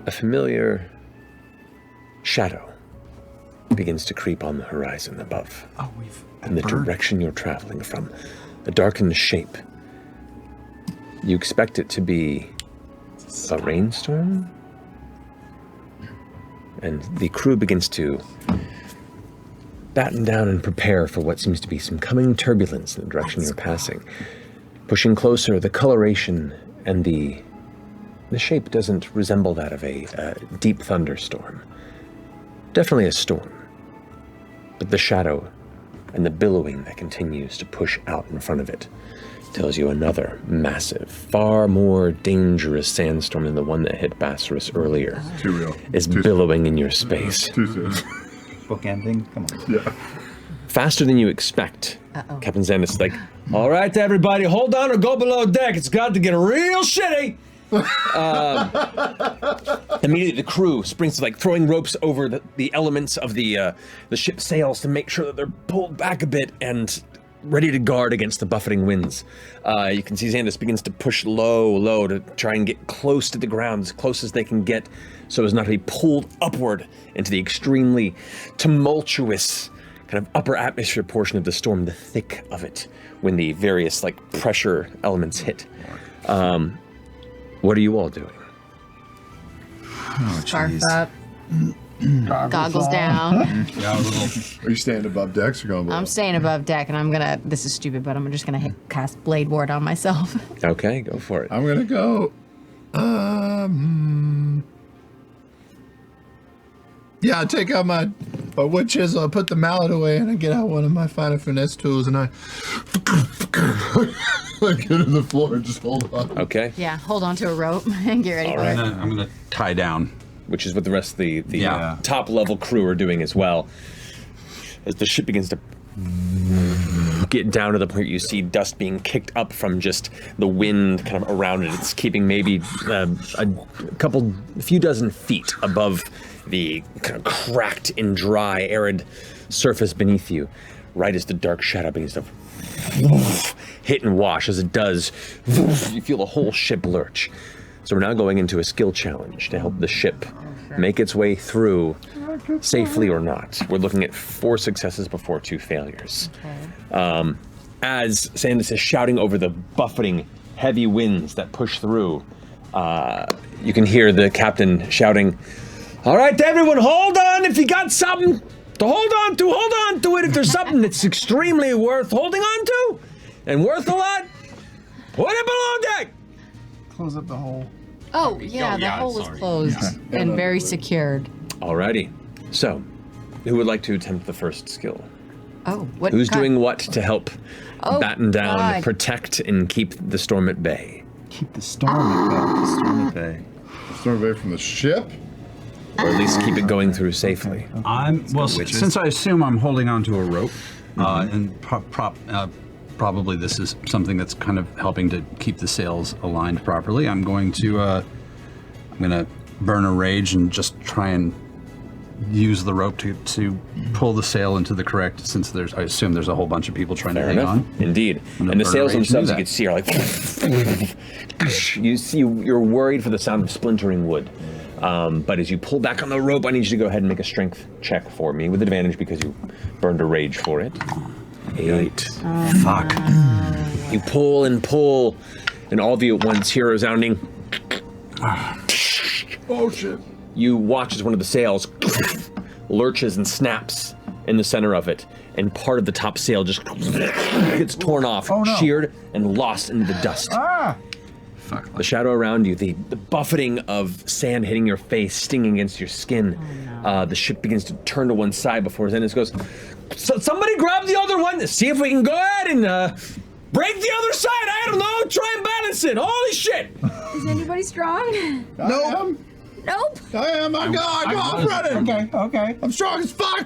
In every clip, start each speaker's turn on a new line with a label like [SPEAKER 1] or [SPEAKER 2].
[SPEAKER 1] a familiar shadow begins to creep on the horizon above.
[SPEAKER 2] Oh, we've
[SPEAKER 1] in the direction you're traveling from. A darkened shape. You expect it to be a rainstorm? And the crew begins to batten down and prepare for what seems to be some coming turbulence in the direction you're passing. Pushing closer, the coloration and the shape doesn't resemble that of a deep thunderstorm. Definitely a storm. But the shadow and the billowing that continues to push out in front of it tells you another massive, far more dangerous sandstorm than the one that hit Bassaris earlier
[SPEAKER 3] Too real.
[SPEAKER 1] is billowing in your space.
[SPEAKER 3] Too soon.
[SPEAKER 2] Bookending? Come on.
[SPEAKER 3] Yeah.
[SPEAKER 1] Faster than you expect. Captain Xandis is like, all right, everybody, hold on or go below deck. It's got to get real shitty. Immediately the crew springs to throwing ropes over the elements of the ship's sails to make sure that they're pulled back a bit and ready to guard against the buffeting winds. You can see Xandis begins to push low to try and get close to the ground, as close as they can get, so as not to be pulled upward into the extremely tumultuous kind of upper atmosphere portion of the storm, the thick of it, when the various pressure elements hit. What are you all doing?
[SPEAKER 4] Oh, Scarf up. Goggles down.
[SPEAKER 3] Are you staying above decks or going below?
[SPEAKER 4] I'm staying above deck, and I'm gonna. This is stupid, but I'm just gonna cast Blade Ward on myself.
[SPEAKER 1] Okay, go for it.
[SPEAKER 3] I'm gonna go. Yeah, I take out my wood chisel, I put the mallet away, and I get out one of my finer finesse tools, and I get in the floor and just hold on.
[SPEAKER 1] Okay.
[SPEAKER 4] Yeah, hold on to a rope and get ready for it.
[SPEAKER 5] I'm gonna tie down.
[SPEAKER 1] Which is what the rest of the top level crew are doing as well. As the ship begins to get down to the point you see dust being kicked up from just the wind kind of around it. It's keeping maybe a few dozen feet above the kind of cracked and dry, arid surface beneath you, right as the dark shadow begins to hit and wash. As it does, you feel the whole ship lurch. So we're now going into a skill challenge to help the ship make its way through safely or not. We're looking at 4 successes before 2 failures.
[SPEAKER 4] Okay.
[SPEAKER 1] As Xandis is shouting over the buffeting heavy winds that push through, you can hear the captain shouting, all right, everyone, hold on if you got something to hold on to it. If there's something that's extremely worth holding on to and worth a lot, put it below deck.
[SPEAKER 2] Close up the hole.
[SPEAKER 4] Oh, yeah, the hole is closed and very secured.
[SPEAKER 1] Alrighty. So, who would like to attempt the first skill?
[SPEAKER 4] Oh, what?
[SPEAKER 1] Who's doing what to help batten down,
[SPEAKER 4] God.
[SPEAKER 1] protect, and keep the storm at bay?
[SPEAKER 2] Keep the storm at bay. The storm at bay.
[SPEAKER 3] Storm away from the ship?
[SPEAKER 1] Or at least keep it going through safely.
[SPEAKER 5] Since I assume I'm holding onto a rope, and probably this is something that's kind of helping to keep the sails aligned properly, I'm going to burn a rage and just try and use the rope to pull the sail into the correct, since I assume there's a whole bunch of people trying to hang on.
[SPEAKER 1] Indeed. And the sails themselves, you can see, are like, you're worried for the sound of splintering wood. But as you pull back on the rope, I need you to go ahead and make a strength check for me with advantage because you burned a rage for it. 8.
[SPEAKER 5] Fuck.
[SPEAKER 1] You pull, and all of you at once hear a resounding.
[SPEAKER 3] Oh shit.
[SPEAKER 1] You watch as one of the sails lurches and snaps in the center of it, and part of the top sail just gets torn off, sheared, and lost into the dust.
[SPEAKER 5] Fuck.
[SPEAKER 1] The shadow around you, the buffeting of sand hitting your face, stinging against your skin. The ship begins to turn to one side before Xandis goes, so somebody grab the other one, see if we can go ahead and break the other side. I don't know, try and balance it. Holy shit.
[SPEAKER 4] Is anybody strong?
[SPEAKER 3] Nope.
[SPEAKER 4] Nope.
[SPEAKER 3] I am. I'm running.
[SPEAKER 2] Okay.
[SPEAKER 3] I'm strong as fuck.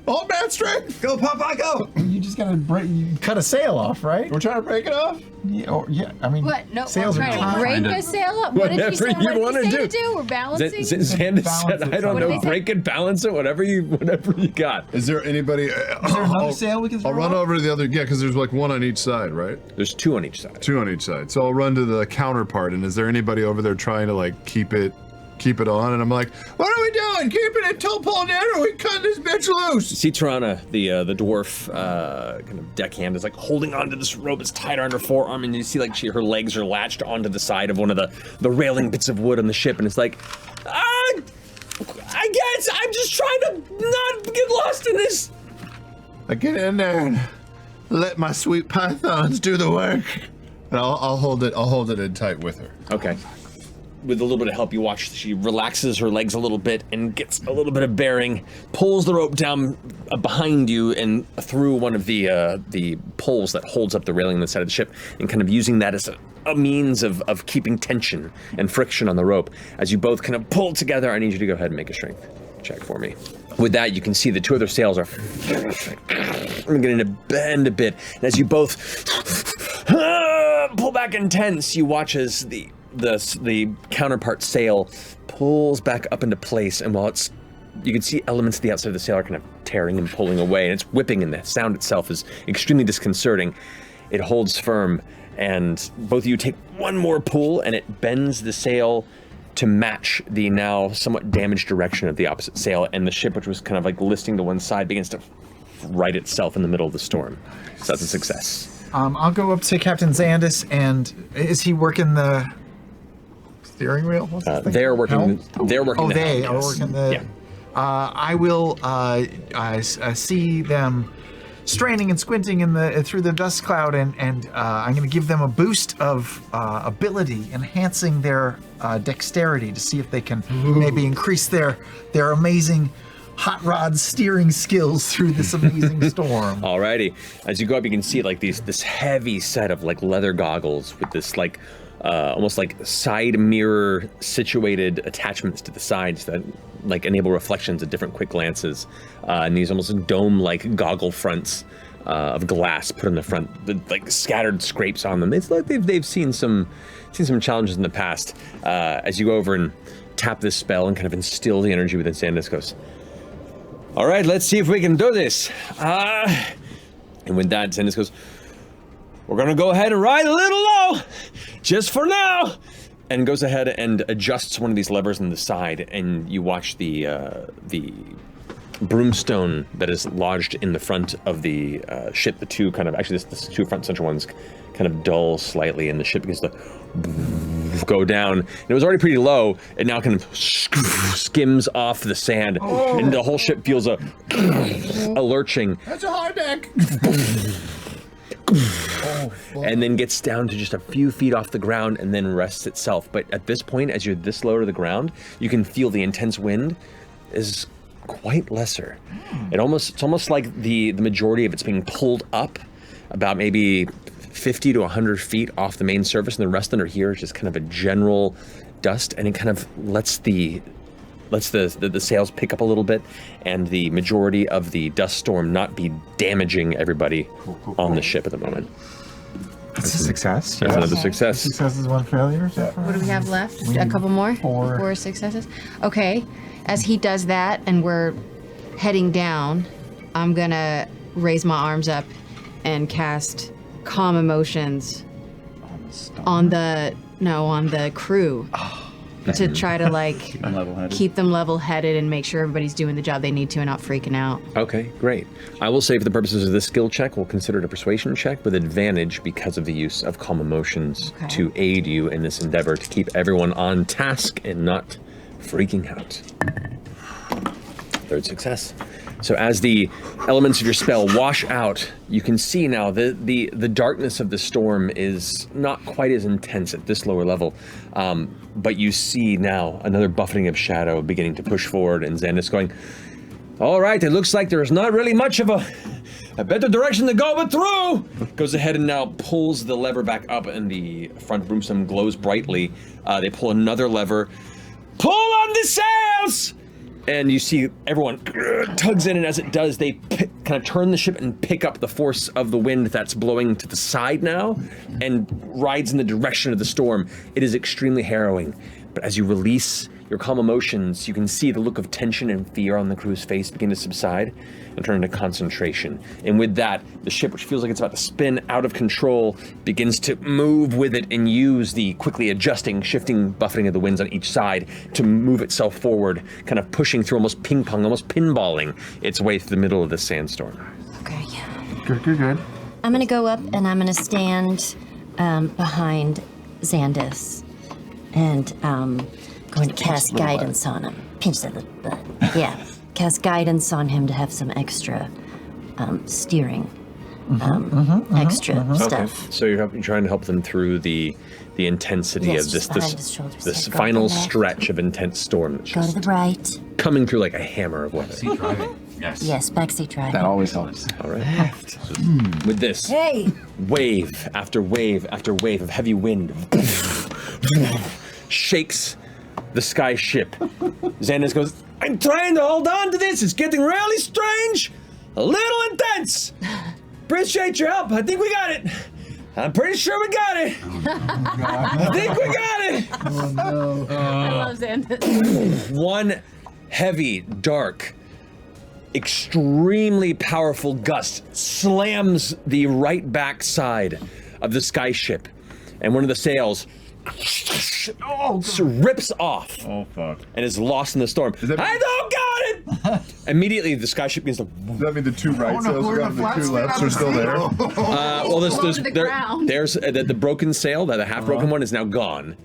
[SPEAKER 3] Old man strength.
[SPEAKER 2] Go, Popeye, go. You just gotta you cut a sail off, right?
[SPEAKER 3] We're trying to break it off?
[SPEAKER 2] Yeah, I mean,
[SPEAKER 4] What? No,
[SPEAKER 2] sails
[SPEAKER 4] we're
[SPEAKER 2] are
[SPEAKER 4] trying to break a sail up? What did you say?
[SPEAKER 1] Whatever you
[SPEAKER 4] What did
[SPEAKER 1] wanna
[SPEAKER 4] you say to do? We're balancing?
[SPEAKER 1] Xandis said, I don't
[SPEAKER 4] What did
[SPEAKER 1] know,
[SPEAKER 4] they say?
[SPEAKER 1] break it, balance it, whatever you got.
[SPEAKER 3] Is there anybody?
[SPEAKER 2] Is there another sail we can throw
[SPEAKER 3] I'll run
[SPEAKER 2] off?
[SPEAKER 3] over to the other, because there's like one on each side, right?
[SPEAKER 1] There's 2 on each side.
[SPEAKER 3] 2 on each side. So I'll run to the counterpart, and is there anybody over there trying to keep it keep it on, and I'm like, what are we doing? Keeping it till pulled in, or we cut this bitch loose?
[SPEAKER 1] See Tirana, the dwarf kind of deckhand, is like holding onto this rope. It's tied around her forearm, and you see like her legs are latched onto the side of one of the railing bits of wood on the ship, and it's like, I guess I'm just trying to not get lost in this.
[SPEAKER 3] I get in there and let my sweet pythons do the work, and I'll hold it in tight with her.
[SPEAKER 1] Okay. With a little bit of help, you watch she relaxes her legs a little bit and gets a little bit of bearing, pulls the rope down behind you and through one of the poles that holds up the railing on the side of the ship, and kind of using that as a means of keeping tension and friction on the rope. As you both kind of pull together, I need you to go ahead and make a strength check for me. With that, you can see the two other sails are beginning to bend a bit. And as you both pull back and tense, you watch as the counterpart sail pulls back up into place, and while you can see elements of the outside of the sail are kind of tearing and pulling away, and it's whipping, and the sound itself is extremely disconcerting. It holds firm, and both of you take one more pull, and it bends the sail to match the now somewhat damaged direction of the opposite sail, and the ship, which was kind of like listing to one side, begins to right itself in the middle of the storm. So that's a success.
[SPEAKER 2] I'll go up to Captain Zandis, and is he working the steering wheel? What's this thing?
[SPEAKER 1] They're working.
[SPEAKER 2] Helm?
[SPEAKER 1] They're working.
[SPEAKER 2] Oh,
[SPEAKER 1] the
[SPEAKER 2] they
[SPEAKER 1] helm,
[SPEAKER 2] are
[SPEAKER 1] yes.
[SPEAKER 2] working the.
[SPEAKER 1] Yeah.
[SPEAKER 2] I will see them straining and squinting through the dust cloud, and I'm going to give them a boost of ability, enhancing their dexterity to see if they can maybe increase their amazing hot rod steering skills through this amazing storm.
[SPEAKER 1] Alrighty. As you go up, you can see like this heavy set of like leather goggles with this like almost like side mirror situated attachments to the sides that like enable reflections at different quick glances, and these almost dome-like goggle fronts of glass put in the front, like scattered scrapes on them. It's like they've seen some challenges in the past. As you go over and tap this spell and kind of instill the energy within Sandus, goes, all right, let's see if we can do this. And with that, Sandus goes, we're gonna go ahead and ride a little low, just for now. And goes ahead and adjusts one of these levers on the side, and you watch the broomstone that is lodged in the front of the ship. The two kind of, actually this two front central ones kind of dull slightly, and the ship begins to go down. And it was already pretty low, it now kind of skims off the sand, and the whole ship feels a lurching.
[SPEAKER 3] That's a hard deck.
[SPEAKER 1] And then gets down to just a few feet off the ground and then rests itself. But at this point, as you're this low to the ground, you can feel the intense wind is quite lesser. It's almost like the majority of it's being pulled up about maybe 50 to 100 feet off the main surface, and the rest under here is just kind of a general dust, and it kind of lets the sails pick up a little bit, and the majority of the dust storm not be damaging everybody on the ship at the moment.
[SPEAKER 2] That's a success.
[SPEAKER 1] That's another success.
[SPEAKER 2] Success is one failure. So far.
[SPEAKER 4] What do we have left? A couple more? Four successes. Okay. As he does that and we're heading down, I'm gonna raise my arms up and cast Calm Emotions on the crew. To try to like keep them level-headed and make sure everybody's doing the job they need to and not freaking out.
[SPEAKER 1] Okay, great. I will say for the purposes of this skill check, we'll consider it a persuasion check with advantage because of the use of calm emotions to aid you in this endeavor to keep everyone on task and not freaking out. Third success. So as the elements of your spell wash out, you can see now the darkness of the storm is not quite as intense at this lower level, but you see now another buffeting of shadow beginning to push forward, and Xandis going, all right, it looks like there's not really much of a better direction to go but through. Goes ahead and now pulls the lever back up, and the front broomstone glows brightly. They pull another lever. Pull on the sails! And you see everyone tugs in, and as it does, they kind of turn the ship and pick up the force of the wind that's blowing to the side now and rides in the direction of the storm. It is extremely harrowing, but as you release your calm emotions, you can see the look of tension and fear on the crew's face begin to subside and turn into concentration. And with that, the ship, which feels like it's about to spin out of control, begins to move with it and use the quickly adjusting, shifting, buffeting of the winds on each side to move itself forward, kind of pushing through, almost ping pong, almost pinballing its way through the middle of the sandstorm.
[SPEAKER 4] Okay.
[SPEAKER 2] Good.
[SPEAKER 6] I'm gonna go up and I'm gonna stand behind Xandis and going to cast guidance on him. Pinch that little butt. Yeah. Cast guidance on him to have some extra steering, extra stuff.
[SPEAKER 1] So you're trying to help them through the intensity
[SPEAKER 6] Yes,
[SPEAKER 1] of
[SPEAKER 6] just behind his shoulders.
[SPEAKER 1] this
[SPEAKER 6] Yeah, go
[SPEAKER 1] final
[SPEAKER 6] to the left.
[SPEAKER 1] stretch of intense storm that's
[SPEAKER 6] Go to
[SPEAKER 1] just
[SPEAKER 6] the right.
[SPEAKER 1] coming through like a hammer of weather.
[SPEAKER 5] Driving.
[SPEAKER 6] Yes, backseat driving.
[SPEAKER 2] That always helps.
[SPEAKER 1] All right. With this,
[SPEAKER 6] Hey!
[SPEAKER 1] wave after wave after wave of heavy wind shakes the sky ship. Xandis goes, I'm trying to hold on to this. It's getting really strange, a little intense. Appreciate your help. I think we got it. I'm pretty sure we got it. I think we got it.
[SPEAKER 4] I love Xandis.
[SPEAKER 1] One heavy, dark, extremely powerful gust slams the right back side of the sky ship, and one of the sails rips off
[SPEAKER 3] Oh fuck.
[SPEAKER 1] and is lost in the storm.
[SPEAKER 3] that-
[SPEAKER 1] I don't got it! Immediately, the sky ship begins to.
[SPEAKER 3] Does that mean the two right sails
[SPEAKER 2] we're
[SPEAKER 3] are
[SPEAKER 2] in
[SPEAKER 3] gone
[SPEAKER 2] a
[SPEAKER 3] and the
[SPEAKER 2] flat
[SPEAKER 3] two
[SPEAKER 2] spin
[SPEAKER 3] lefts
[SPEAKER 2] on
[SPEAKER 3] are
[SPEAKER 2] the
[SPEAKER 3] still there?
[SPEAKER 1] Well,
[SPEAKER 4] Low to the ground.
[SPEAKER 1] there's the broken sail, the half-broken one, is now gone.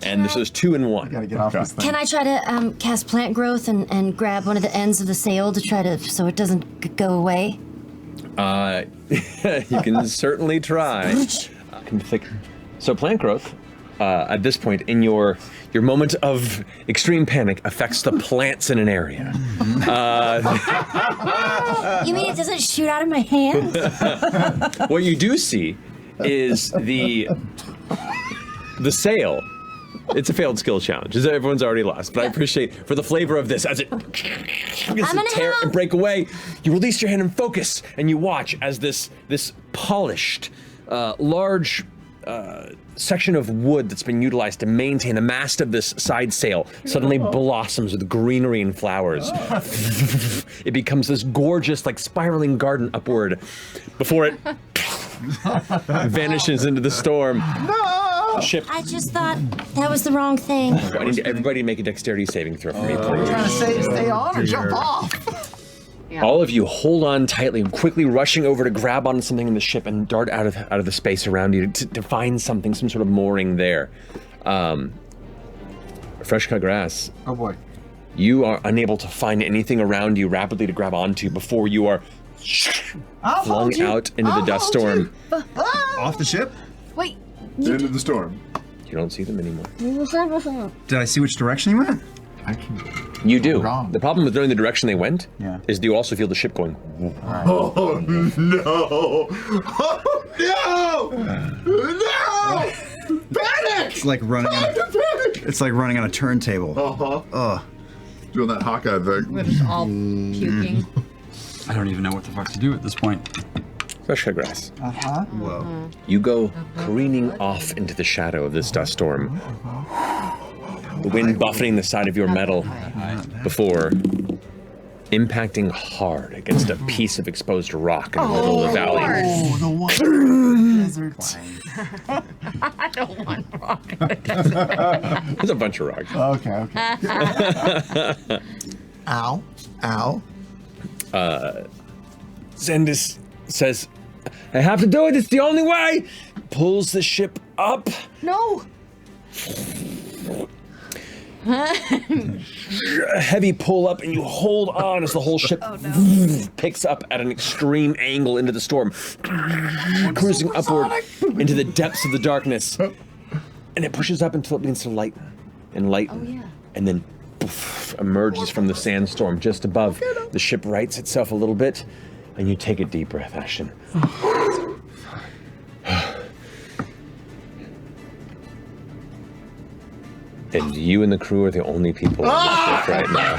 [SPEAKER 1] And there's two in one.
[SPEAKER 2] Gotta get off this thing.
[SPEAKER 6] Can I try to cast plant growth and grab one of the ends of the sail to try to, so it doesn't go away?
[SPEAKER 1] You can certainly try. So plant growth, at this point in your moment of extreme panic, affects the plants in an area.
[SPEAKER 6] You mean it doesn't shoot out of my hand?
[SPEAKER 1] What you do see is the sail. It's a failed skill challenge. Everyone's already lost, but I appreciate for the flavor of this as it begins to
[SPEAKER 6] gonna
[SPEAKER 1] tear
[SPEAKER 6] help.
[SPEAKER 1] and break away. You release your hand and focus, and you watch as this polished, large section of wood that's been utilized to maintain the mast of this side sail suddenly blossoms with greenery and flowers. It becomes this gorgeous, like spiraling garden upward before it vanishes into the storm. The ship.
[SPEAKER 6] I just thought that was the wrong thing.
[SPEAKER 1] I need everybody to make a dexterity saving throw for me, please.
[SPEAKER 2] Trying to stay on or jump off.
[SPEAKER 1] All of you hold on tightly, quickly rushing over to grab onto something in the ship and dart out of the space around you to find something, some sort of mooring there. Fresh cut grass.
[SPEAKER 2] Oh boy.
[SPEAKER 1] You are unable to find anything around you rapidly to grab onto before you are
[SPEAKER 2] I'll
[SPEAKER 1] flung
[SPEAKER 2] hold you.
[SPEAKER 1] out into the
[SPEAKER 2] I'll
[SPEAKER 1] dust
[SPEAKER 2] hold
[SPEAKER 1] storm.
[SPEAKER 3] Off the ship?
[SPEAKER 4] Wait.
[SPEAKER 3] Into the storm.
[SPEAKER 1] You don't see them anymore.
[SPEAKER 7] Did I see which direction he went?
[SPEAKER 2] I can.
[SPEAKER 1] You do.
[SPEAKER 2] Wrong.
[SPEAKER 1] The problem with knowing the direction they went
[SPEAKER 7] Yeah.
[SPEAKER 1] is you also feel the ship going.
[SPEAKER 3] Oh no! Oh no! No! Panic!
[SPEAKER 7] It's like running on a, it's like running on a turntable.
[SPEAKER 3] Doing that Hawkeye thing.
[SPEAKER 4] We're just all puking.
[SPEAKER 5] I don't even know what the fuck to do at this point.
[SPEAKER 1] Fresh cut grass.
[SPEAKER 7] Whoa.
[SPEAKER 1] You go careening off into the shadow of this dust storm. The wind buffeting the side of your metal before impacting hard against a piece of exposed rock in the middle of the valley.
[SPEAKER 2] Oh, the one desert.
[SPEAKER 4] I don't want rock.
[SPEAKER 1] There's a bunch of rocks.
[SPEAKER 2] Okay. Ow.
[SPEAKER 1] Xandis says, I have to do it, it's the only way! Pulls the ship up.
[SPEAKER 4] No.
[SPEAKER 1] A heavy pull up, and you hold on as the whole ship picks up at an extreme angle into the storm, cruising upward into the depths of the darkness. And it pushes up until it begins to lighten and lighten, and then poof, emerges from the sandstorm just above. The ship rights itself a little bit, and you take a deep breath, Ashton. And you and the crew are the only people on the ship right now.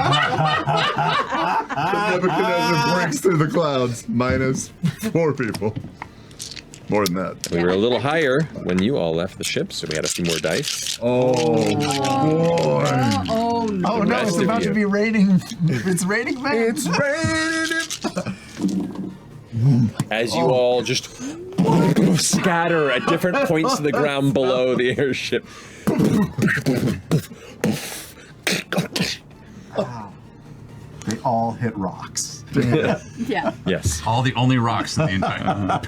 [SPEAKER 3] Nebuchadnezzar breaks through the clouds. -4 people. More than that.
[SPEAKER 1] We were a little higher when you all left the ship, so we had a few more dice.
[SPEAKER 3] Oh boy.
[SPEAKER 4] Oh
[SPEAKER 5] down.
[SPEAKER 2] Oh no,
[SPEAKER 1] rest
[SPEAKER 2] it's
[SPEAKER 1] of
[SPEAKER 2] about
[SPEAKER 1] you.
[SPEAKER 2] to be raining. It's raining, man.
[SPEAKER 3] It's raining.
[SPEAKER 1] As you all just scatter at different points of the ground below the airship.
[SPEAKER 2] They all hit rocks.
[SPEAKER 8] Yeah.
[SPEAKER 1] Yes.
[SPEAKER 5] All the only rocks in the entire.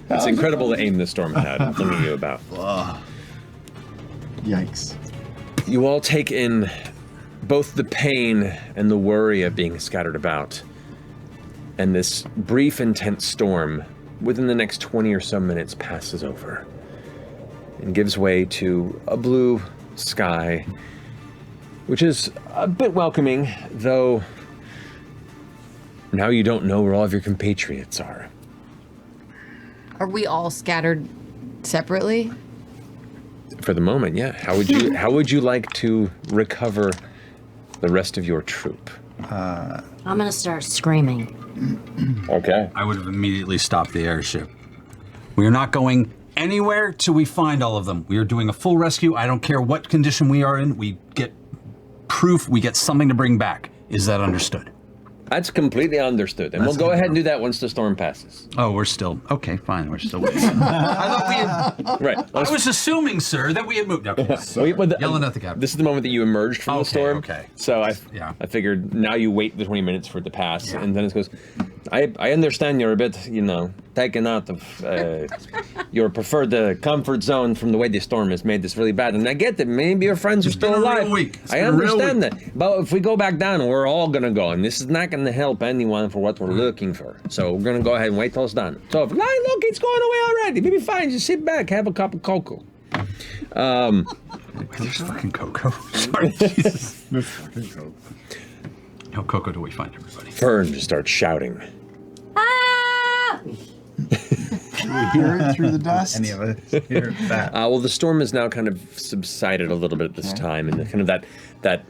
[SPEAKER 1] It's incredible the aim the storm had. I'm telling you about.
[SPEAKER 2] Yikes.
[SPEAKER 1] You all take in both the pain and the worry of being scattered about. And this brief, intense storm, within the next 20 or so minutes, passes over and gives way to a blue sky, which is a bit welcoming, though now you don't know where all of your compatriots are.
[SPEAKER 4] Are we all scattered separately?
[SPEAKER 1] For the moment, yeah. How would you like to recover the rest of your troop?
[SPEAKER 6] I'm gonna start screaming.
[SPEAKER 1] Okay.
[SPEAKER 5] I would have immediately stopped the airship. We are not going anywhere till we find all of them. We are doing a full rescue. I don't care what condition we are in. We get proof. We get something to bring back. Is that understood?
[SPEAKER 1] That's completely understood. And we'll go ahead and do that once the storm passes.
[SPEAKER 5] Oh, we're still okay. Fine, we're still waiting. I thought we had.
[SPEAKER 1] Right.
[SPEAKER 5] I was assuming, sir, that we had moved. Okay. Yelling at the captain.
[SPEAKER 1] This is the moment that you emerged from the
[SPEAKER 5] Okay,
[SPEAKER 1] storm.
[SPEAKER 5] okay.
[SPEAKER 1] So I figured now you wait the 20 minutes for it to pass, and then it goes, I understand you're a bit, taken out of your preferred comfort zone from the way the storm has made this really bad. And I get that maybe your friends are
[SPEAKER 5] It's
[SPEAKER 1] still
[SPEAKER 5] been a real
[SPEAKER 1] alive.
[SPEAKER 5] week. It's
[SPEAKER 1] I
[SPEAKER 5] been a real
[SPEAKER 1] understand
[SPEAKER 5] week.
[SPEAKER 1] that. But if we go back down, we're all going to go. And this is not going to help anyone for what we're looking for. So we're going to go ahead and wait till it's done. So if, look, it's going away already. Maybe fine. Just sit back, have a cup of cocoa.
[SPEAKER 5] There's fucking cocoa. Sorry, Jesus.
[SPEAKER 3] There's fucking coke.
[SPEAKER 5] How cocoa do we find, everybody?
[SPEAKER 1] Fern just starts shouting.
[SPEAKER 6] Ah!
[SPEAKER 2] Can we hear it through the dust?
[SPEAKER 7] Any of us hear that?
[SPEAKER 1] Well, the storm has now kind of subsided a little bit at this time, and the, kind of that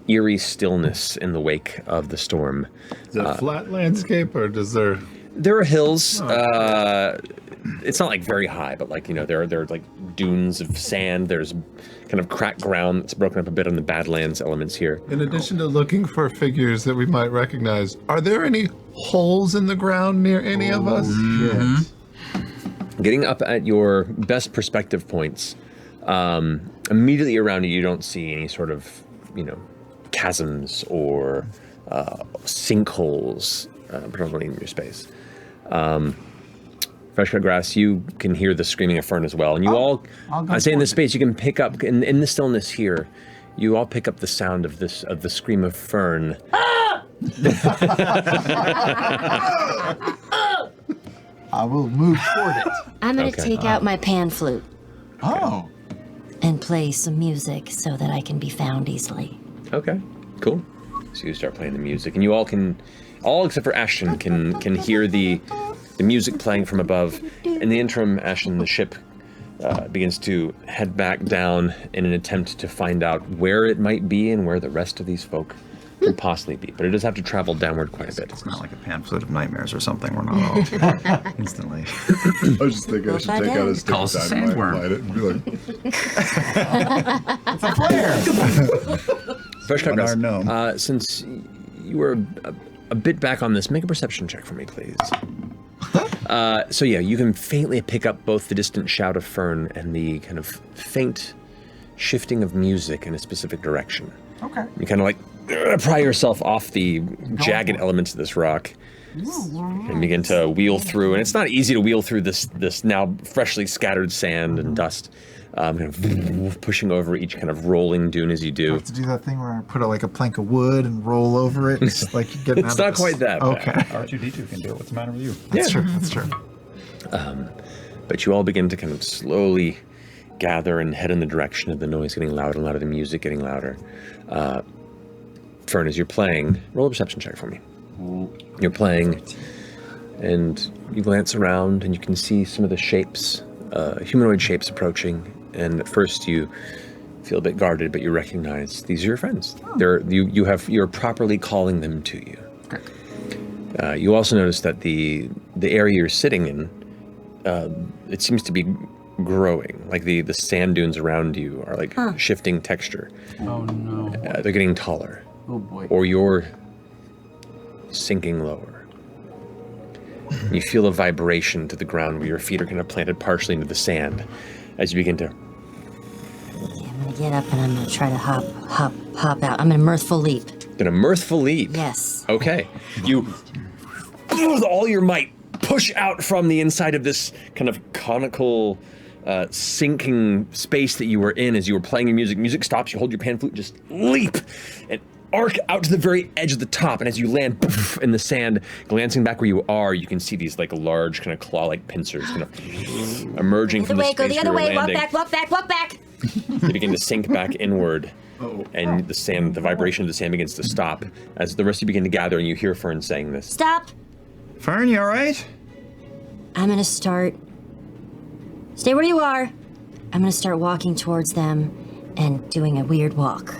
[SPEAKER 1] eerie stillness in the wake of the storm.
[SPEAKER 3] Is it a flat landscape, or does there...
[SPEAKER 1] There are hills. It's not like very high, but like, there are like dunes of sand. There's kind of cracked ground that's broken up a bit on the Badlands elements here.
[SPEAKER 3] In addition to looking for figures that we might recognize, are there any holes in the ground near any of us?
[SPEAKER 1] Getting up at your best perspective points, immediately around you don't see any sort of, chasms or sinkholes, predominantly in your space. Fresh cut grass, you can hear the screaming of Fern as well. And you I say in this space, you can pick up, in the stillness here, you all pick up the sound of the scream of Fern.
[SPEAKER 2] I will move toward it.
[SPEAKER 6] I'm gonna take out my pan flute
[SPEAKER 2] Oh.
[SPEAKER 6] and play some music so that I can be found easily.
[SPEAKER 1] Okay, cool. So you start playing the music, and you all except for Ashton, can hear the music playing from above. In the interim, Ashton, the ship begins to head back down in an attempt to find out where it might be and where the rest of these folk could possibly be. But it does have to travel downward quite a bit.
[SPEAKER 7] It's not like a pamphlet of nightmares or something. We're not all together instantly.
[SPEAKER 3] I was just thinking I should take out a stick
[SPEAKER 5] Call
[SPEAKER 3] of
[SPEAKER 5] us a
[SPEAKER 3] dynamite,
[SPEAKER 5] sandworm.
[SPEAKER 3] light it, and be like,
[SPEAKER 2] It's a flare.
[SPEAKER 1] Fresh cut
[SPEAKER 7] One-armed
[SPEAKER 1] grass,
[SPEAKER 7] gnome.
[SPEAKER 1] since you were a bit back on this, make a perception check for me, please. So yeah, you can faintly pick up both the distant shout of Fern and the kind of faint shifting of music in a specific direction.
[SPEAKER 2] Okay.
[SPEAKER 1] You kind of like pry yourself off the jagged elements of this rock and begin to wheel through. And it's not easy to wheel through this now freshly scattered sand and dust, kind of pushing over each kind of rolling dune as you
[SPEAKER 2] I
[SPEAKER 1] do.
[SPEAKER 2] have to do that thing where I put a plank of wood and roll over it. It's like you're getting
[SPEAKER 1] It's
[SPEAKER 2] out
[SPEAKER 1] not
[SPEAKER 2] of
[SPEAKER 1] quite that bad.
[SPEAKER 2] Okay.
[SPEAKER 7] R2D2 can do it. What's the matter with you?
[SPEAKER 2] That's true. That's true.
[SPEAKER 1] But you all begin to kind of slowly gather and head in the direction of the noise getting louder and louder, the music getting louder. Fern, as you're playing, roll a perception check for me. You're playing, and you glance around, and you can see some of the shapes, humanoid shapes approaching. And at first, you feel a bit guarded, but you recognize these are your friends. You're properly calling them to you. You also notice that the area you're sitting in, it seems to be growing. Like the sand dunes around you are like shifting texture.
[SPEAKER 5] Oh no.
[SPEAKER 1] They're getting taller.
[SPEAKER 5] Oh boy.
[SPEAKER 1] Or you're sinking lower. You feel a vibration to the ground where your feet are kind of planted partially into the sand as you begin to.
[SPEAKER 6] I'm gonna get up and I'm gonna try to hop out. I'm gonna mirthful leap.
[SPEAKER 1] Gonna mirthful leap.
[SPEAKER 6] Yes.
[SPEAKER 1] Okay. You, with all your might, push out from the inside of this kind of conical, sinking space that you were in as you were playing your music. Music stops, you hold your pan flute, just leap and arc out to the very edge of the top. And as you land poof, in the sand, glancing back where you are, you can see these like large kind of claw-like pincers kind of emerging from the space
[SPEAKER 6] Go the other
[SPEAKER 1] where
[SPEAKER 6] way.
[SPEAKER 1] you were
[SPEAKER 6] Walk
[SPEAKER 1] landing.
[SPEAKER 6] back.
[SPEAKER 1] They begin to sink back inward, and the vibration of the sand begins to stop as the rest of you begin to gather, and you hear Fern saying this.
[SPEAKER 6] Stop.
[SPEAKER 7] Fern, you all right?
[SPEAKER 6] I'm gonna start. Stay where you are. I'm gonna start walking towards them and doing a weird walk.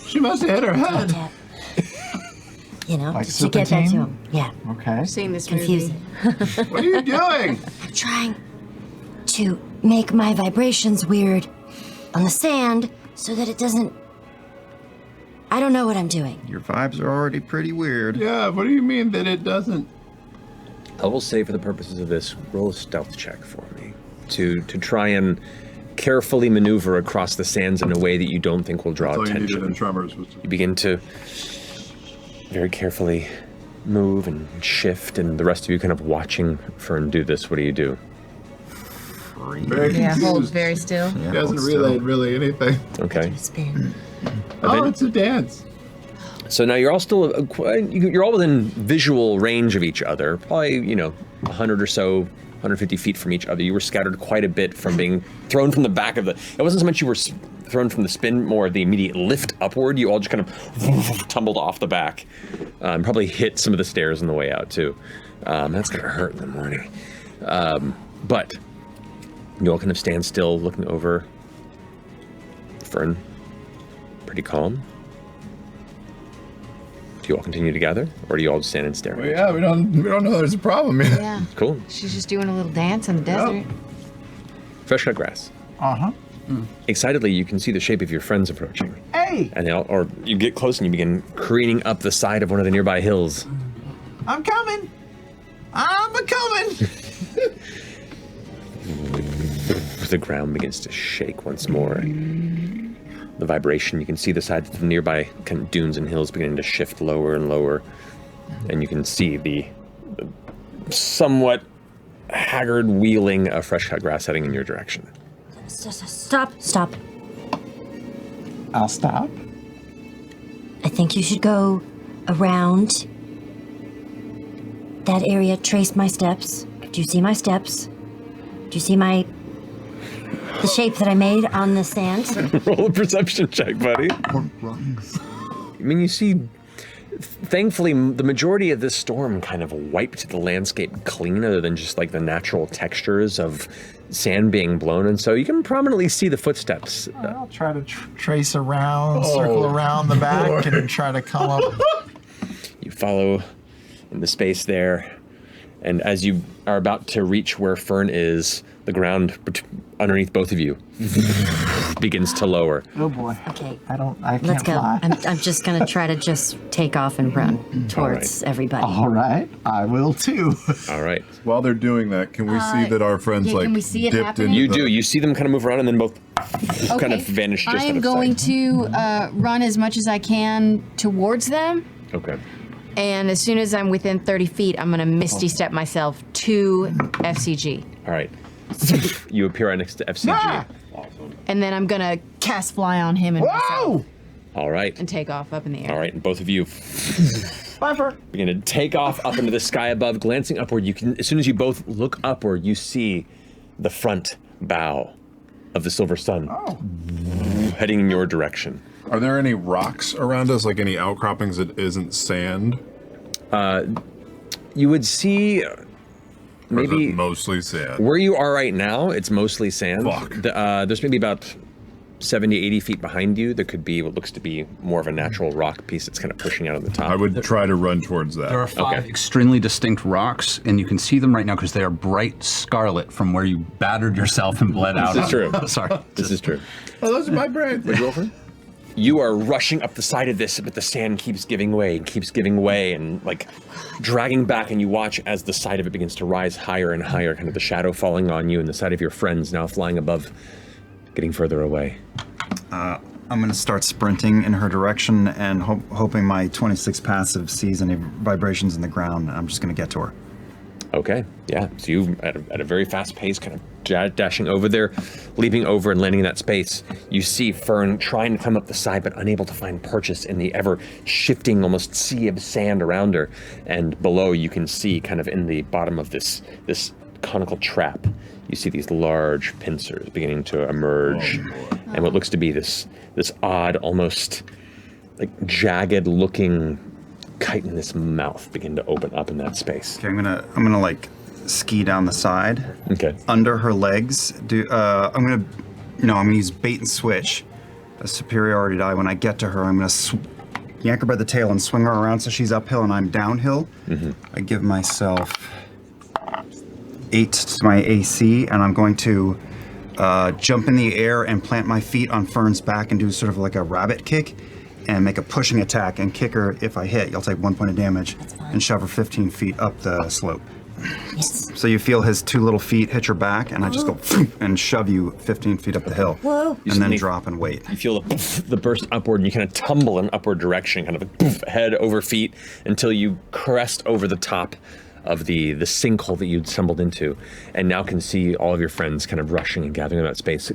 [SPEAKER 3] She must have hit her head.
[SPEAKER 6] Tap. You know,
[SPEAKER 2] Like
[SPEAKER 6] just to get that to
[SPEAKER 2] serpentine?
[SPEAKER 6] him. Yeah.
[SPEAKER 2] Okay.
[SPEAKER 4] Seeing this
[SPEAKER 6] Confusing.
[SPEAKER 3] What are you doing?
[SPEAKER 6] I'm trying to make my vibrations weird on the sand so that it doesn't. I don't know what I'm doing.
[SPEAKER 7] Your vibes are already pretty weird.
[SPEAKER 3] Yeah, what do you mean that it doesn't?
[SPEAKER 1] I will say, for the purposes of this, roll a stealth check for me to try and carefully maneuver across the sands in a way that you don't think will draw
[SPEAKER 3] That's all you needed in
[SPEAKER 1] attention.
[SPEAKER 3] Tremors was
[SPEAKER 1] You begin to very carefully move and shift, and the rest of you kind of watching Fern do this. What do you do?
[SPEAKER 3] very
[SPEAKER 4] Yeah, hold
[SPEAKER 3] confused.
[SPEAKER 4] very still.
[SPEAKER 3] He hasn't relayed really anything.
[SPEAKER 1] Okay.
[SPEAKER 6] Spin.
[SPEAKER 3] Oh, it's a dance.
[SPEAKER 1] So now you're all still you're all within visual range of each other, probably 100 or so, 150 feet from each other. You were scattered quite a bit from being thrown from the back of the. It wasn't so much you were thrown from the spin, more the immediate lift upward. You all just kind of tumbled off the back, probably hit some of the stairs on the way out too. That's gonna hurt in the morning. But you all kind of stand still, looking over. Fern, pretty calm. Do you all continue to gather, or do you all just stand and stare?
[SPEAKER 3] Well, yeah, we don't know there's a problem yet.
[SPEAKER 4] Yeah.
[SPEAKER 1] Cool.
[SPEAKER 4] She's just doing a little dance in the desert.
[SPEAKER 1] Fresh cut grass.
[SPEAKER 2] Uh-huh.
[SPEAKER 1] Excitedly, you can see the shape of your friends approaching.
[SPEAKER 2] Hey,
[SPEAKER 1] And they all, or you get close and you begin careening up the side of one of the nearby hills.
[SPEAKER 2] I'm coming. I'm a-coming.
[SPEAKER 1] The ground begins to shake once more. The vibration, you can see the sides of the nearby kind of dunes and hills beginning to shift lower and lower. And you can see the somewhat haggard wheeling of fresh cut grass heading in your direction.
[SPEAKER 6] Stop.
[SPEAKER 2] I'll stop.
[SPEAKER 6] I think you should go around that area, trace my steps. Do you see my steps? Do you see the shape that I made on the sand?
[SPEAKER 1] Roll a perception check, buddy. I mean, you see, thankfully, the majority of this storm kind of wiped the landscape clean, other than just like the natural textures of sand being blown, and so you can prominently see the footsteps.
[SPEAKER 2] I'll try to trace around, circle around the back, and try to come up.
[SPEAKER 1] You follow in the space there, and as you are about to reach where Fern is, the ground underneath both of you begins to lower.
[SPEAKER 2] Oh boy.
[SPEAKER 6] Okay.
[SPEAKER 2] I
[SPEAKER 6] Let's
[SPEAKER 2] can't
[SPEAKER 6] go.
[SPEAKER 2] fly.
[SPEAKER 6] I'm just gonna try to just take off and run towards everybody.
[SPEAKER 2] All right, I will too.
[SPEAKER 1] All right.
[SPEAKER 3] While they're doing that, can we see that our friends
[SPEAKER 4] yeah, can we see it
[SPEAKER 3] dipped
[SPEAKER 4] happening?
[SPEAKER 3] into
[SPEAKER 1] You
[SPEAKER 3] the-
[SPEAKER 1] do. You see them kind of move around and then both kind of
[SPEAKER 4] Okay.
[SPEAKER 1] vanish just
[SPEAKER 4] I
[SPEAKER 1] out
[SPEAKER 4] am
[SPEAKER 1] of
[SPEAKER 4] going
[SPEAKER 1] sight.
[SPEAKER 4] to run as much as I can towards them.
[SPEAKER 1] Okay.
[SPEAKER 4] And as soon as I'm within 30 feet, I'm going to Misty Step myself to FCG.
[SPEAKER 1] All right. You appear right next to FCG.
[SPEAKER 2] Ah!
[SPEAKER 4] And then I'm going to cast Fly on him and myself
[SPEAKER 2] Whoa!
[SPEAKER 1] All right.
[SPEAKER 4] and take off up in the air.
[SPEAKER 1] All right. And both of you
[SPEAKER 2] Bye, Fern.
[SPEAKER 1] begin to take off up into the sky above, glancing upward. You can, as soon as you both look upward, you see the front bow of the Silver Sun heading in your direction.
[SPEAKER 3] Are there any rocks around us, like any outcroppings that isn't sand?
[SPEAKER 1] You would see
[SPEAKER 3] Or is
[SPEAKER 1] maybe
[SPEAKER 3] it mostly sand?
[SPEAKER 1] where you are right now. It's mostly sand.
[SPEAKER 3] Fuck.
[SPEAKER 1] There's maybe about 70, 80 feet behind you, there could be what looks to be more of a natural rock piece that's kind of pushing out of the top.
[SPEAKER 3] I would try to run towards that.
[SPEAKER 5] There are 5 extremely distinct rocks, and you can see them right now because they are bright scarlet from where you battered yourself and bled out.
[SPEAKER 1] This is true.
[SPEAKER 5] Sorry.
[SPEAKER 1] This is true.
[SPEAKER 3] Oh, those are my brains.
[SPEAKER 1] You are rushing up the side of this, but the sand keeps giving way and like dragging back, and you watch as the side of it begins to rise higher and higher, kind of the shadow falling on you, and the side of your friends now flying above, getting further away.
[SPEAKER 7] I'm going to start sprinting in her direction and hoping my 26 passive sees any vibrations in the ground, and I'm just going to get to her.
[SPEAKER 1] Okay, yeah. So you, at a very fast pace, kind of dashing over there, leaping over and landing in that space. You see Fern trying to climb up the side, but unable to find purchase in the ever-shifting, almost sea of sand around her. And below, you can see, kind of in the bottom of this conical trap, you see these large pincers beginning to emerge, and what looks to be this odd, almost like jagged-looking chitinous mouth begin to open up in that space.
[SPEAKER 7] Okay, I'm gonna like ski down the side.
[SPEAKER 1] Okay.
[SPEAKER 7] Under her legs. I'm gonna use bait and switch, a superiority die. When I get to her, I'm gonna yank her by the tail and swing her around so she's uphill and I'm downhill. Mm-hmm. I give myself 8 to my AC, and I'm going to jump in the air and plant my feet on Fern's back and do sort of like a rabbit kick and make a pushing attack and kick her. If I hit, you'll take 1 point of damage and shove her 15 feet up the slope.
[SPEAKER 6] Yes.
[SPEAKER 7] So you feel his 2 little feet hit your back, and I just go and shove you 15 feet up the hill.
[SPEAKER 6] Whoa.
[SPEAKER 7] And then drop and wait.
[SPEAKER 1] You feel the burst upward, and you kind of tumble in an upward direction, kind of head over feet, until you crest over the top of the sinkhole that you'd stumbled into, and now can see all of your friends kind of rushing and gathering in that space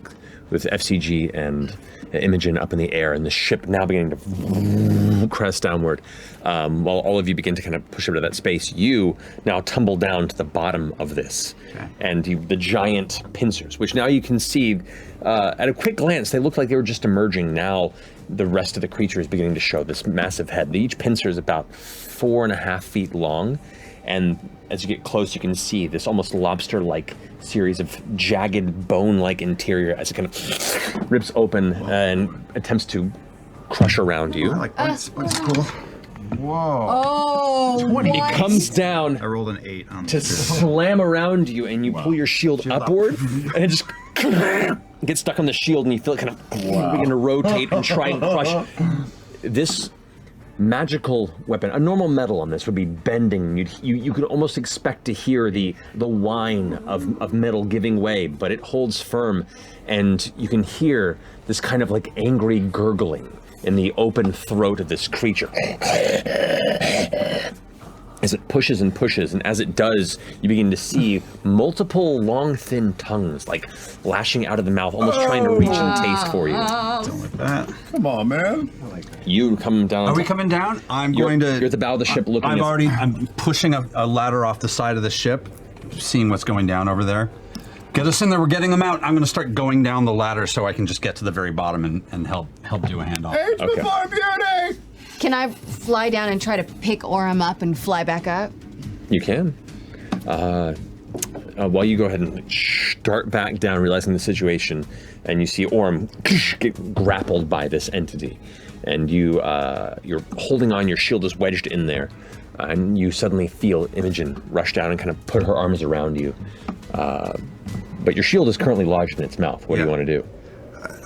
[SPEAKER 1] with FCG and Imogen up in the air, and the ship now beginning to crest downward. While all of you begin to kind of push over to that space, you now tumble down to the bottom of this. Okay. And the giant pincers, which now you can see, at a quick glance, they look like they were just emerging. Now the rest of the creature is beginning to show this massive head. Each pincer is about 4.5 feet long, and as you get close, you can see this almost lobster-like series of jagged, bone-like interior as it kind of rips open and attempts to crush around you.
[SPEAKER 7] I like points. Points is cool. Whoa.
[SPEAKER 4] Oh,
[SPEAKER 2] 20.
[SPEAKER 1] It comes down
[SPEAKER 7] I rolled an 8 on
[SPEAKER 1] to
[SPEAKER 7] this.
[SPEAKER 1] slam around you, and you pull your shield upward, and it just gets stuck on the shield, and you feel it kind of begin to rotate and try and crush. This magical weapon, a normal metal on this would be bending. You could almost expect to hear the whine of metal giving way, but it holds firm, and you can hear this kind of like angry gurgling in the open throat of this creature. As it pushes and pushes, and as it does, you begin to see multiple long, thin tongues, like lashing out of the mouth, almost trying to reach and taste for you.
[SPEAKER 7] Don't like that.
[SPEAKER 3] Come on, man.
[SPEAKER 1] You come down.
[SPEAKER 5] Are we coming down?
[SPEAKER 1] You're at the bow of the ship looking
[SPEAKER 5] I'm pushing a ladder off the side of the ship, seeing what's going down over there. Get us in there, we're getting them out. I'm gonna start going down the ladder so I can just get to the very bottom and help do a handoff.
[SPEAKER 3] Age before beauty!
[SPEAKER 4] Can I fly down and try to pick Orem up and fly back up?
[SPEAKER 1] You can. While you go ahead and start back down, realizing the situation, and you see Orem get grappled by this entity, and you're holding on, your shield is wedged in there, and you suddenly feel Imogen rush down and kind of put her arms around you. But your shield is currently lodged in its mouth. What do you want to do?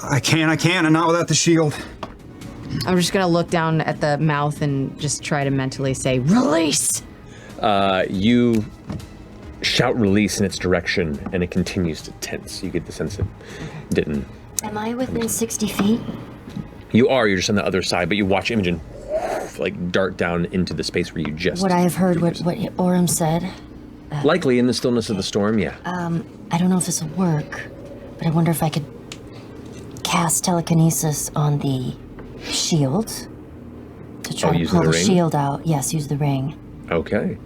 [SPEAKER 7] I can, and not without the shield.
[SPEAKER 4] I'm just gonna look down at the mouth and just try to mentally say, release!
[SPEAKER 1] You shout release in its direction, and it continues to tense. You get the sense it didn't.
[SPEAKER 6] Am I within 60 feet?
[SPEAKER 1] You are, you're just on the other side, but you watch Imogen like dart down into the space where you just...
[SPEAKER 6] Would I have heard what Orem said?
[SPEAKER 1] Likely in the stillness of the storm, yeah.
[SPEAKER 6] I don't know if this will work, but I wonder if I could cast telekinesis on the shield to try to pull the shield out. Yes, use the ring.
[SPEAKER 1] Okay.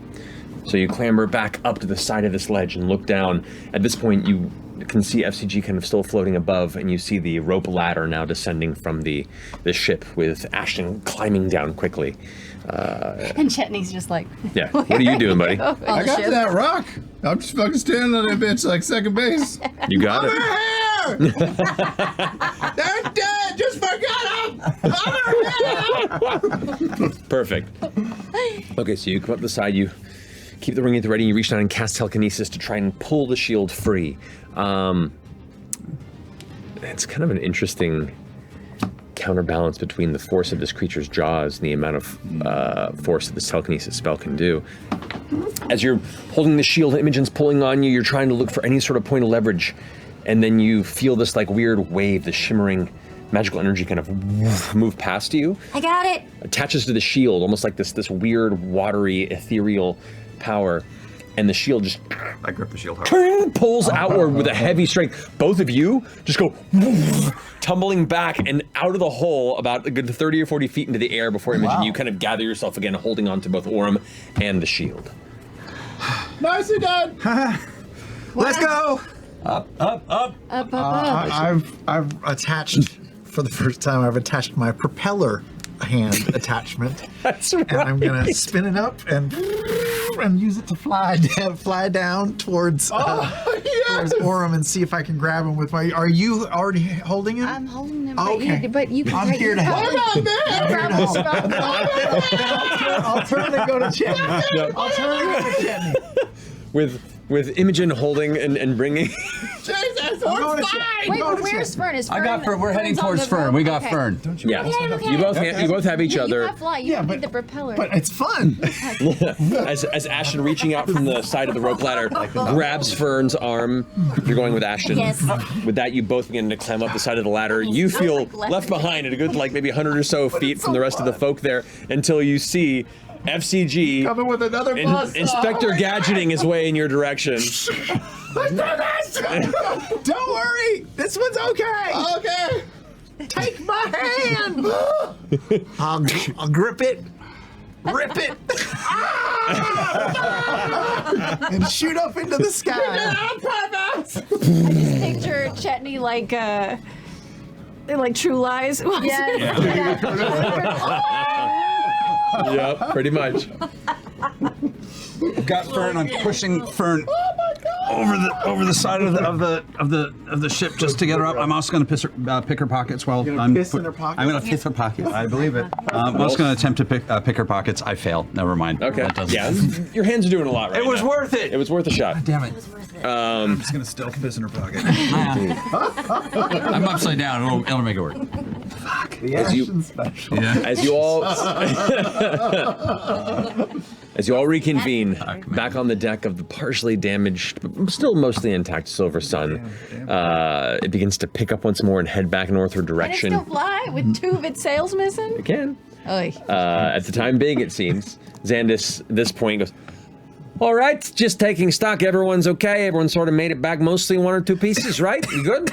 [SPEAKER 1] So you clamber back up to the side of this ledge and look down. At this point, you can see FCG kind of still floating above, and you see the rope ladder now descending from the ship with Ashton climbing down quickly.
[SPEAKER 4] And Chetney's just like...
[SPEAKER 1] Yeah, what are you doing, buddy?
[SPEAKER 3] I got to that rock. I'm just fucking standing on that bitch like second base.
[SPEAKER 1] You got it.
[SPEAKER 3] there! They're dead! Just forget them!
[SPEAKER 1] Perfect. Okay, so you come up the side, you keep the ring at the ready, you reach down and cast telekinesis to try and pull the shield free. It's kind of an interesting counterbalance between the force of this creature's jaws and the amount of force that this telekinesis spell can do. As you're holding the shield, Imogen's pulling on you, you're trying to look for any sort of point of leverage, and then you feel this like weird wave, this shimmering magical energy kind of move past you.
[SPEAKER 6] I got it.
[SPEAKER 1] Attaches to the shield, almost like this weird, watery, ethereal power. And the shield just
[SPEAKER 7] I grip the shield hard.
[SPEAKER 1] pulls outward with a heavy strength. Both of you just go tumbling back and out of the hole about a good 30 or 40 feet into the air before Imogen, you kind of gather yourself again, holding on to both Orem and the shield.
[SPEAKER 3] Nicely done!
[SPEAKER 7] Let's go!
[SPEAKER 4] Up, up, up.
[SPEAKER 2] I've attached, for the first time, I've attached my propeller hand attachment.
[SPEAKER 1] That's right.
[SPEAKER 2] And I'm gonna spin it up and use it to fly down towards Orem and see if I can grab him with my. Are you already holding him?
[SPEAKER 4] I'm holding him.
[SPEAKER 2] Okay.
[SPEAKER 4] But you can.
[SPEAKER 2] I'm here to help. I'll turn and go to Chetney. I'll turn and go to Chetney.
[SPEAKER 1] With Imogen holding and bringing.
[SPEAKER 3] Jesus, we're fine!
[SPEAKER 4] Wait, but where's Fern? Is Fern?
[SPEAKER 5] I got Fern. We're heading
[SPEAKER 4] Fern's on
[SPEAKER 5] towards
[SPEAKER 4] the
[SPEAKER 5] Fern.
[SPEAKER 4] rope?
[SPEAKER 5] We got
[SPEAKER 4] Okay.
[SPEAKER 5] Fern.
[SPEAKER 1] Yeah,
[SPEAKER 6] Okay.
[SPEAKER 1] you both have each
[SPEAKER 4] You
[SPEAKER 1] other.
[SPEAKER 4] have fly. You don't need the propeller.
[SPEAKER 2] But it's fun.
[SPEAKER 1] As Ashton, reaching out from the side of the rope ladder, grabs Fern's arm. You're going with Ashton.
[SPEAKER 6] Yes.
[SPEAKER 1] With that, you both begin to climb up the side of the ladder. You feel left behind at a good, like maybe 100 or so feet from the rest of the folk there, until you see FCG
[SPEAKER 3] Coming with another bus.
[SPEAKER 1] Inspector gadgeting his way in your direction.
[SPEAKER 2] Don't worry. This one's okay.
[SPEAKER 3] Okay.
[SPEAKER 2] Take my hand. I'll grip it, rip it, and shoot up into the sky.
[SPEAKER 4] I just picture Chetney like True Lies.
[SPEAKER 1] Yep, pretty much.
[SPEAKER 5] Got Fern. I'm pushing Fern over the side of the ship just to get her up. I'm also going to pick her pockets while I'm
[SPEAKER 2] piss in her pockets?
[SPEAKER 5] I'm going to piss her pockets.
[SPEAKER 7] I believe it.
[SPEAKER 5] I'm also going to attempt to pick her pockets. I fail. Never mind.
[SPEAKER 1] Okay.
[SPEAKER 5] That doesn't-
[SPEAKER 1] Yeah, your hands are doing a lot right
[SPEAKER 5] It was
[SPEAKER 1] now.
[SPEAKER 5] worth it.
[SPEAKER 1] It was worth a shot.
[SPEAKER 5] Damn it.
[SPEAKER 7] I'm just gonna stealth piss in her pocket.
[SPEAKER 5] I'm upside down. It'll make it work.
[SPEAKER 2] The
[SPEAKER 1] As you-
[SPEAKER 2] action special.
[SPEAKER 5] Yeah.
[SPEAKER 1] As you all reconvene back on the deck of the partially damaged, but still mostly intact Silver Sun, it begins to pick up once more and head back northward
[SPEAKER 4] Can it
[SPEAKER 1] direction.
[SPEAKER 4] still fly with two of its sails missing?
[SPEAKER 1] It can.
[SPEAKER 4] Oy.
[SPEAKER 1] At the time being, it seems. Xandis, at this point, goes, all right, just taking stock. Everyone's okay. Everyone sort of made it back mostly in one or two pieces, right? You good?